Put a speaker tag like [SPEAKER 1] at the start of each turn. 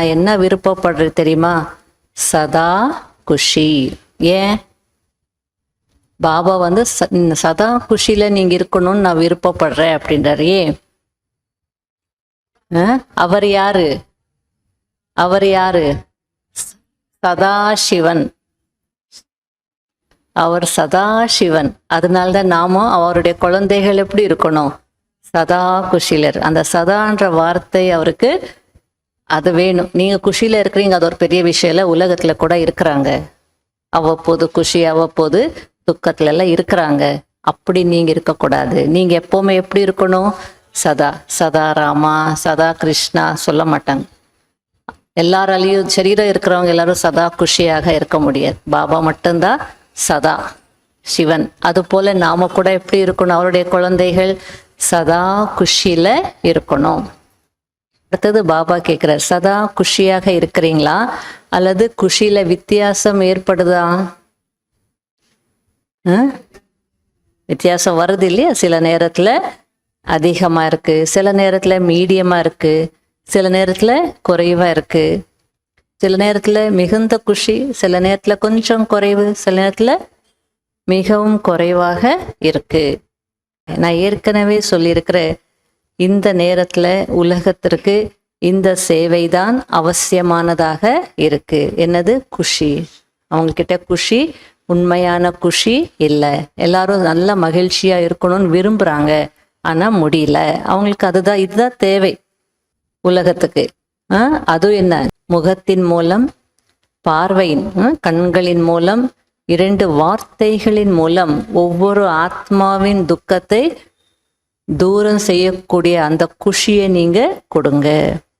[SPEAKER 1] நான் என்ன விருப்பப்படுறேன் தெரியுமா? சதா குஷி. ஏன்? பாபா வந்து சதா குஷியில நீங்க இருக்கணும்னு நான் விருப்பப்படுறேன் அப்படின்றாரு. ஏன்? அவர் யாரு? அவர் யாரு? சதாசிவன். அவர் சதாசிவன். அதனால்தான் நாமும் அவருடைய குழந்தைகள் எப்படி இருக்கணும்? சதா குஷிலர். அந்த சதான்ற வார்த்தை அவருக்கு அது வேணும். நீங்க குஷியில இருக்கிறீங்க, அது ஒரு பெரிய விஷயம் இல்லை. உலகத்துல கூட இருக்கிறாங்க அவ்வப்போது குஷி, அவ்வப்போது துக்கத்துல எல்லாம் இருக்கிறாங்க. அப்படி நீங்க இருக்கக்கூடாது. நீங்க எப்பவுமே எப்படி இருக்கணும்? சதா. சதா ராமா, சதா கிருஷ்ணா சொல்ல மாட்டாங்க. எல்லாராலையும் சரீரம் இருக்கிறவங்க எல்லாரும் சதா குஷியாக இருக்க முடியாது. பாபா மட்டும்தான் சதா சிவன். அது போல நாம கூட எப்படி இருக்கணும்? அவருடைய குழந்தைகள் சதா குஷியில இருக்கணும். அடுத்தது பாபா கேட்கிறார், சதா குஷியாக இருக்கிறீங்களா அல்லது குஷியில வித்தியாசம் ஏற்படுதா? வித்தியாசம் வருது இல்லையா? சில நேரத்துல அதிகமா இருக்கு, சில நேரத்துல மீடியமா இருக்கு, சில நேரத்துல குறைவா இருக்கு, சில நேரத்துல மிகுந்த குஷி, சில நேரத்துல கொஞ்சம் குறைவு, சில நேரத்துல மிகவும் குறைவாக இருக்கு. நான் ஏற்கனவே சொல்லியிருக்கிறேன், இந்த நேரத்துல உலகத்திற்கு இந்த சேவைதான் அவசியமானதாக இருக்கு. என்னது? குஷி. அவங்க கிட்ட குஷி, உண்மையான குஷி இல்லை. எல்லாரும் நல்ல மகிழ்ச்சியா இருக்கணும்னு விரும்புறாங்க, ஆனா முடியல அவங்களுக்கு. அதுதான், இதுதான் தேவை உலகத்துக்கு. அதுவும் என்ன? முகத்தின் மூலம், பார்வையின் கண்களின் மூலம், 2 வார்த்தைகளின் மூலம் ஒவ்வொரு ஆத்மாவின் துக்கத்தை தூரம் செய்யக்கூடிய அந்த குஷியை நீங்க கொடுங்க.